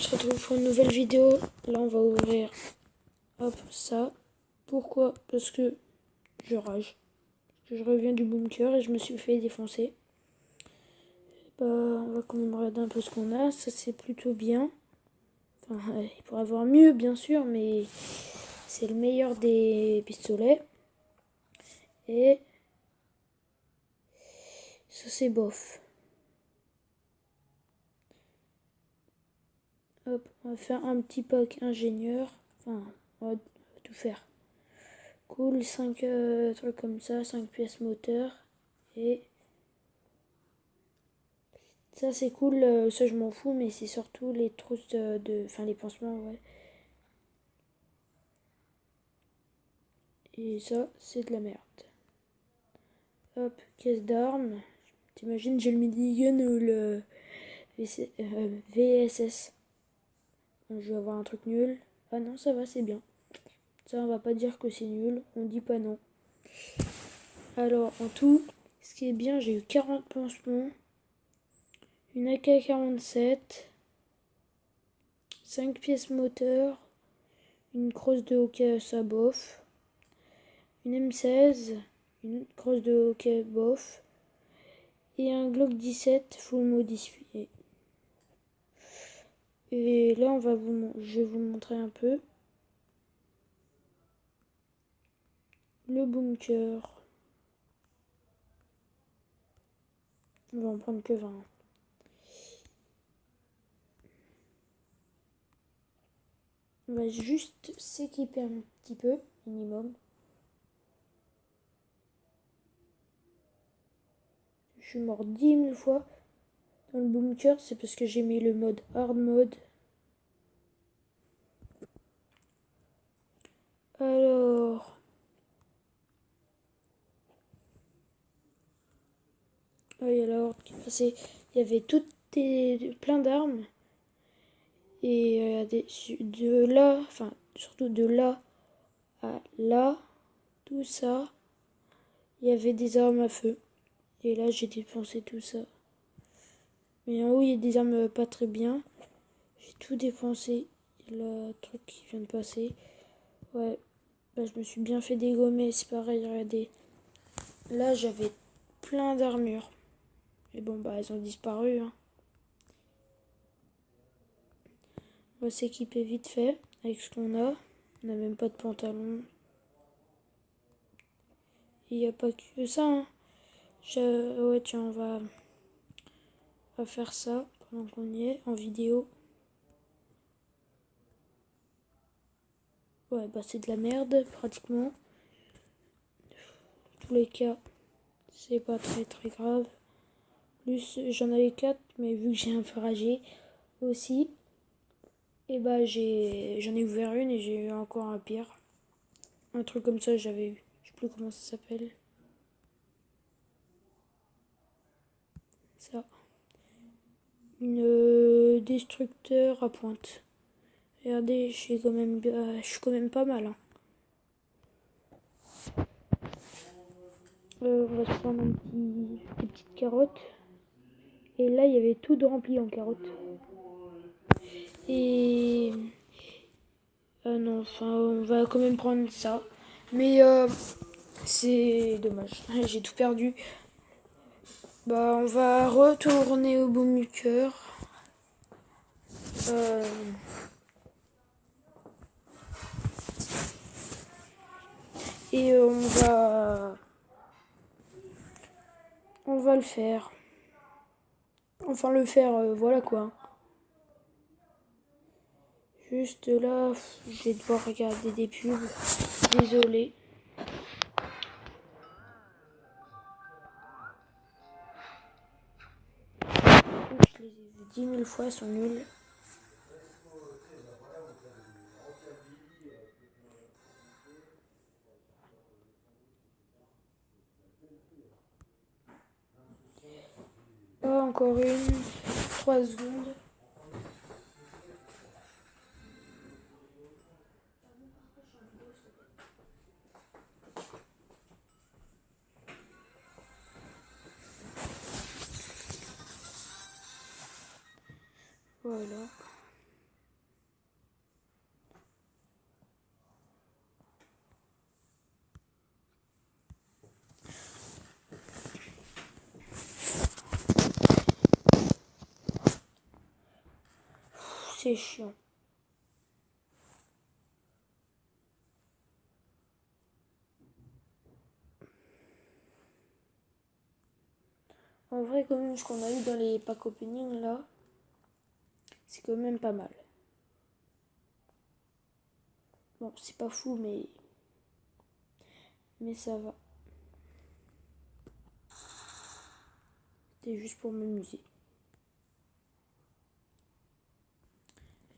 se retrouve pour une nouvelle vidéo. Là, on va ouvrir, hop, ça. Pourquoi? Parce que je rage. Parce que je reviens du bunker et je me suis fait défoncer. Bah, on va quand même regarder un peu ce qu'on a. Ça, c'est plutôt bien. Enfin, il pourrait y avoir mieux, bien sûr, mais c'est le meilleur des pistolets. Et ça, c'est bof. Hop, on va faire un petit pack ingénieur. Enfin, on va tout faire. Cool, 5 trucs comme ça, 5 pièces moteur. Et ça c'est cool, ça je m'en fous, mais c'est surtout les trousses enfin les pansements, ouais. Et ça, c'est de la merde. Hop, caisse d'armes. T'imagines, j'ai le minigun ou le VSS. Bon, je vais avoir un truc nul. Ah non, ça va, c'est bien. Ça, on va pas dire que c'est nul, on dit pas non. Alors, en tout, ce qui est bien, j'ai eu 40 pansements, une AK-47, 5 pièces moteur, une crosse de hockey ça bof, une M16, une crosse de hockey bof, et un Glock 17 full modifié. Et là, je vais vous montrer un peu le bunker. On va en prendre que 20. On va juste s'équiper un petit peu, minimum. Je suis mort 10 000 fois dans le bunker, c'est parce que j'ai mis le mode hard mode. Alors, il y a la horde qui est passée. Il y avait plein d'armes. Et de là, enfin surtout de là à là, tout ça, il y avait des armes à feu. Et là, j'ai dépensé tout ça. Mais en haut, il y a des armes pas très bien. J'ai tout dépensé. Il y a le truc qui vient de passer. Ouais, bah, je me suis bien fait dégommer. C'est pareil, regardez. Là, j'avais plein d'armures. Et bon, bah, elles ont disparu. Hein. On va s'équiper vite fait avec ce qu'on a. On n'a même pas de pantalon. Il n'y a pas que ça. Hein. Ouais, tiens, on va faire ça pendant qu'on y est en vidéo. Ouais, bah c'est de la merde, pratiquement. Tous les cas, c'est pas très très grave. Plus, j'en avais 4, mais vu que j'ai un peu ragé aussi, et bah j'en ai ouvert une et j'ai eu encore un pire. Un truc comme ça, j'avais eu. Je sais plus comment ça s'appelle. Ça. Une destructeur à pointe. Regardez, je suis quand même pas mal. Hein. On va se prendre des petites carottes. Et là, il y avait tout de rempli en carottes. Et... Ah non, enfin, on va quand même prendre ça. Mais c'est dommage. J'ai tout perdu. Bah, on va retourner au bunker. Et on va le faire. Enfin, le faire, voilà quoi. Juste là, je vais devoir regarder des pubs. Désolé. Je les ai vus 10 000 fois, elles sont nuls. Oh, encore une. 3 secondes. Voilà. c'est chiant. En vrai, quand même, ce qu'on a eu dans les packs opening là, c'est quand même pas mal. Bon, c'est pas fou, mais ça va. C'était juste pour m'amuser.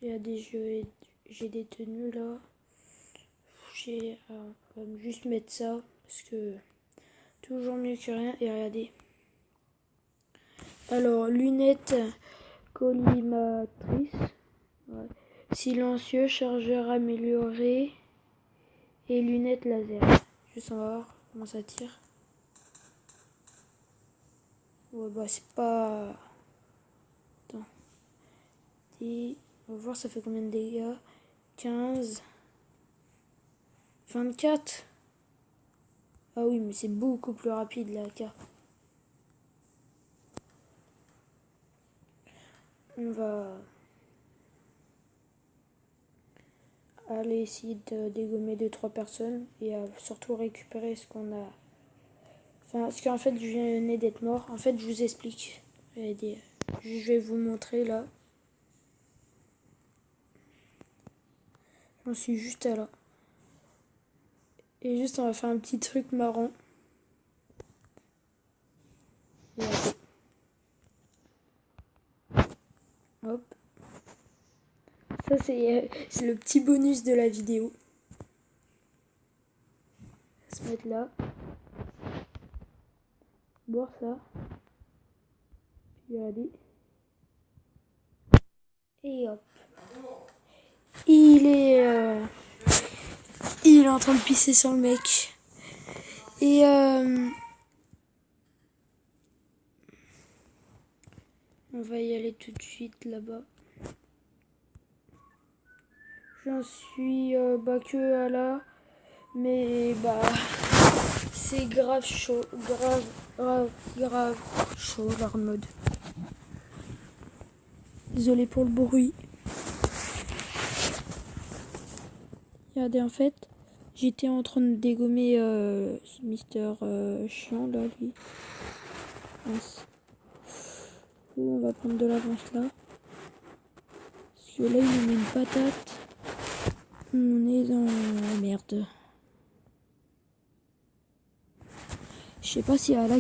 Il y a des jeux, j'ai des tenues là. On va juste mettre ça parce que toujours mieux que rien. Et regardez. Alors, lunettes collimatrices. Ouais. Silencieux, chargeur amélioré. Et lunettes laser. Juste on va voir comment ça tire. Ouais, bah c'est pas... Attends. Et on va voir ça fait combien de dégâts. 15. 24. Ah oui, mais c'est beaucoup plus rapide la AK. On va aller essayer de dégommer 2-3 personnes et surtout récupérer ce qu'on a. Enfin, parce qu'en fait, je venais d'être mort. En fait, je vous explique. Je vais vous montrer là. J'en suis juste à là. Et juste, on va faire un petit truc marrant. Hop. Ça, c'est le petit bonus de la vidéo. On va se mettre là. Boire ça. Puis regardez. Et hop. Il est en train de pisser sur le mec. Et on va y aller tout de suite là-bas. J'en suis que à là. Mais bah c'est grave chaud. Grave chaud leur mode. Désolé pour le bruit. Regardez, en fait, j'étais en train de dégommer Mister Chiant là, lui. Mince. On va prendre de l'avance là. Parce que là, il nous met une patate. On est dans la merde. Je sais pas si à la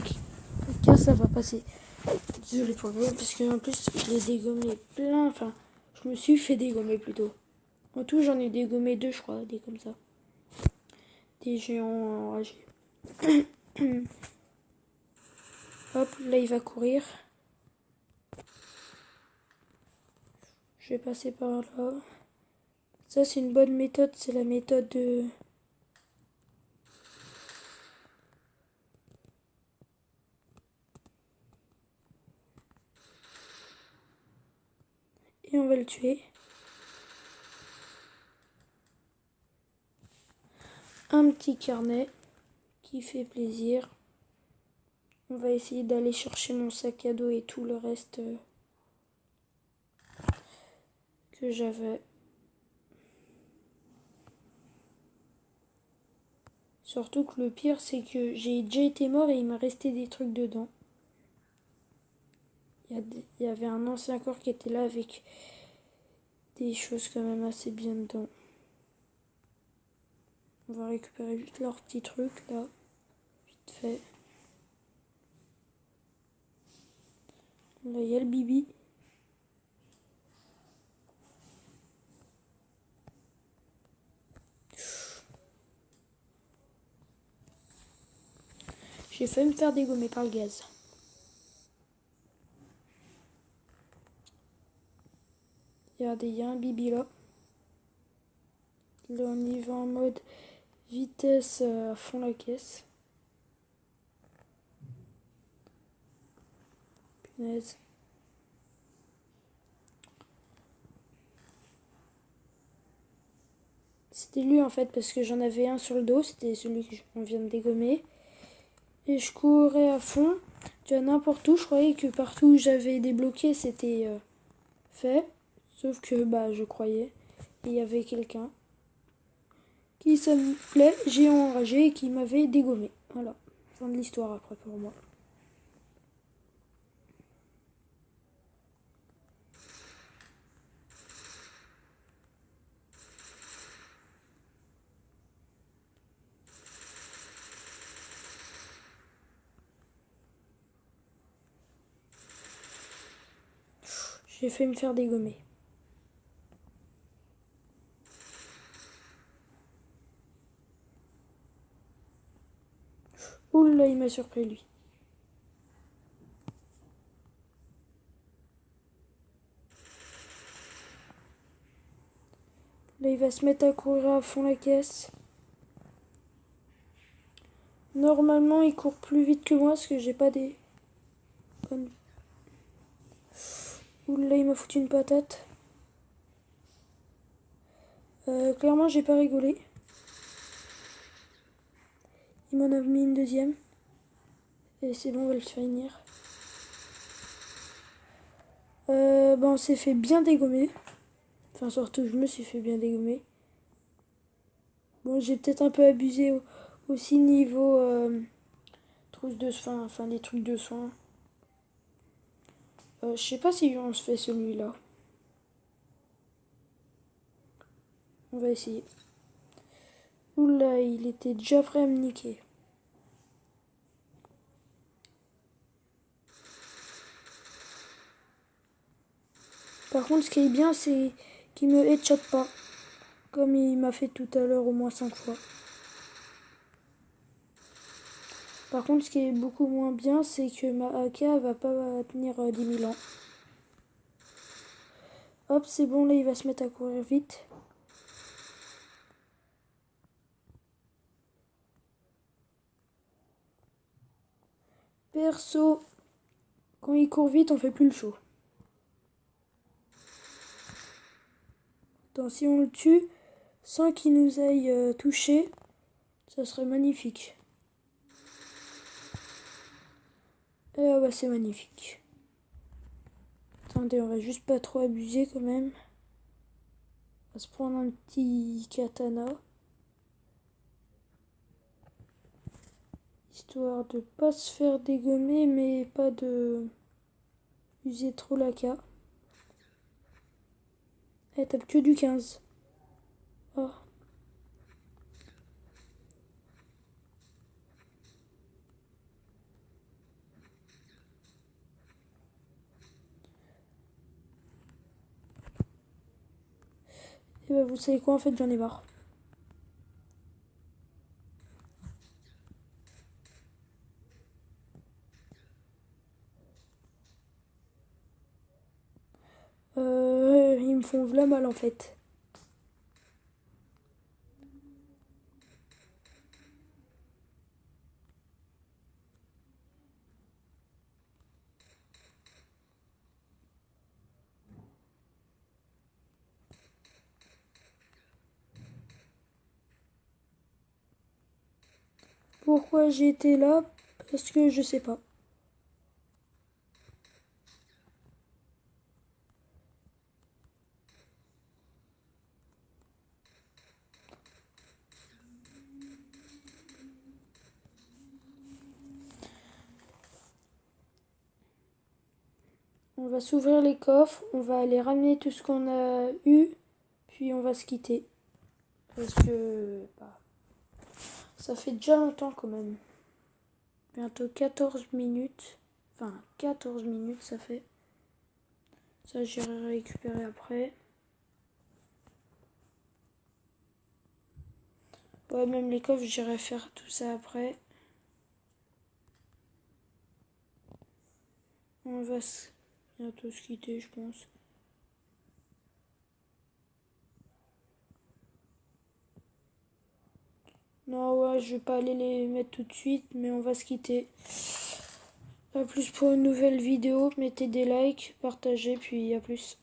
casse ça va passer. Désolé pour le bruit, parce que en plus, je l'ai dégommé plein. Enfin, je me suis fait dégommer plutôt. En tout, j'en ai dégommé 2, je crois, des comme ça. Des géants enragés. Hop, là, il va courir. Je vais passer par là. Ça, c'est une bonne méthode. C'est la méthode de... Et on va le tuer. Un petit carnet qui fait plaisir. On va essayer d'aller chercher mon sac à dos et tout le reste que j'avais. Surtout que le pire, c'est que j'ai déjà été mort et il m'a resté des trucs dedans. Il y avait un ancien corps qui était là avec des choses quand même assez bien dedans. On va récupérer juste leurs petits trucs là. Vite fait. Là, il y a le bibi. J'ai failli me faire dégommer par le gaz. Regardez, il y a un bibi là. Là, on y va en mode vitesse à fond la caisse. Punaise. C'était lui en fait parce que j'en avais un sur le dos. C'était celui qu'on vient de dégommer. Et je courais à fond. Tu vois, n'importe où. Je croyais que partout où j'avais débloqué, c'était fait. Sauf que bah je croyais. Et il y avait quelqu'un qui s'appelait Géant Enragé et qui m'avait dégommé. Voilà. Fin de l'histoire après pour moi. J'ai fait me faire dégommer. Oula, il m'a surpris lui. Là, il va se mettre à courir à fond la caisse. Normalement, il court plus vite que moi parce que j'ai pas des bonnes... Oula, il m'a foutu une patate. Clairement, j'ai pas rigolé. Il m'en a mis une deuxième. Et c'est bon, on va le finir. On s'est fait bien dégommer. Enfin, surtout, je me suis fait bien dégommer. Bon, j'ai peut-être un peu abusé aussi niveau trousse de soins, enfin les trucs de soins. Je sais pas si on se fait celui-là. On va essayer. Oula, il était déjà prêt à me niquer. Par contre, ce qui est bien, c'est qu'il me headshot pas. Comme il m'a fait tout à l'heure au moins 5 fois. Par contre, ce qui est beaucoup moins bien, c'est que ma AK va pas tenir 10 000 ans. Hop, c'est bon, là, il va se mettre à courir vite. Perso, quand il court vite, on fait plus le show. Attends, si on le tue sans qu'il nous aille toucher, ça serait magnifique. Ah bah c'est magnifique. Attendez, on va juste pas trop abuser quand même. On va se prendre un petit katana. Histoire de pas se faire dégommer, mais pas de user trop la K. Elle tape que du 15. Oh. Et bah vous savez quoi, en fait j'en ai marre. Ils me font v'là mal en fait. Pourquoi j'ai été là? Parce que je sais pas. On va s'ouvrir les coffres, on va aller ramener tout ce qu'on a eu, puis on va se quitter. Parce que bah, ça fait déjà longtemps quand même. Bientôt 14 minutes. Enfin, 14 minutes ça fait. Ça, j'irai récupérer après. Ouais, même les coffres, j'irai faire tout ça après. On va bientôt se quitter, je pense. Non, ouais, je vais pas aller les mettre tout de suite, mais on va se quitter. A plus pour une nouvelle vidéo. Mettez des likes, partagez, puis à plus.